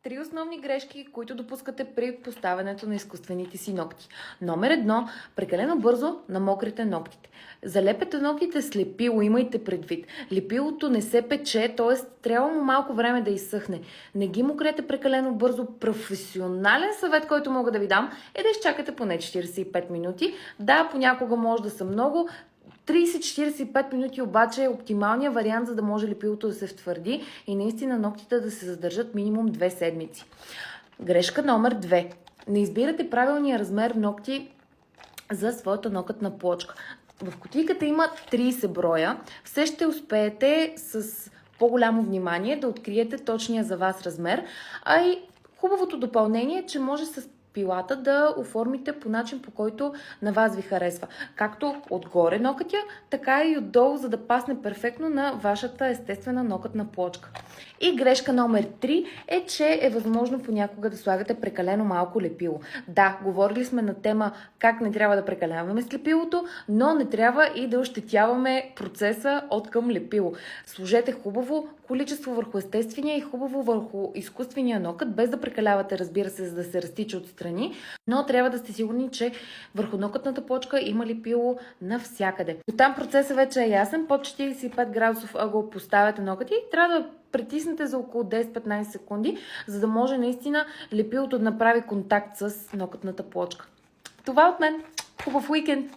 3 основни грешки, които допускате при поставянето на изкуствените си ногти. Номер 1. Прекалено бързо намокрите ногтите. Залепете ногтите с лепило, имайте предвид. Лепилото не се пече, т.е. трябва му малко време да изсъхне. Не ги мокрете прекалено бързо. Професионален съвет, който мога да ви дам, е да изчакате поне 45 минути. Да, понякога може да са много. 30-45 минути обаче е оптималният вариант, за да може лепилото да се втвърди и наистина ногтите да се задържат минимум 2 седмици. Грешка номер 2. Не избирате правилния размер ногти за своята нокътна плочка. В кутийката има 30 броя. Все ще успеете с по-голямо внимание да откриете точния за вас размер, а и хубавото допълнение е, че може с пилата да оформите по начин, по който на вас ви харесва. Както отгоре нокътя, така и отдолу, за да пасне перфектно на вашата естествена нокътна плочка. И грешка номер 3 е, че е възможно понякога да слагате прекалено малко лепило. Да, говорили сме на тема как не трябва да прекаляваме с лепилото, но не трябва и да ощетяваме процеса от към лепило. Сложете хубаво количество върху естествения и хубаво върху изкуствения нокът, без да прекалявате, разбира се, за да се разтича отстрани, но трябва да сте сигурни, че върху нокътната плочка има лепило навсякъде. Оттам процесът вече е ясен, под 45 градусов ъгъл поставяте нокъти и трябва да притиснете за около 10-15 секунди, за да може наистина лепилото да направи контакт с нокътната плочка. Това от мен. Хубав уикенд!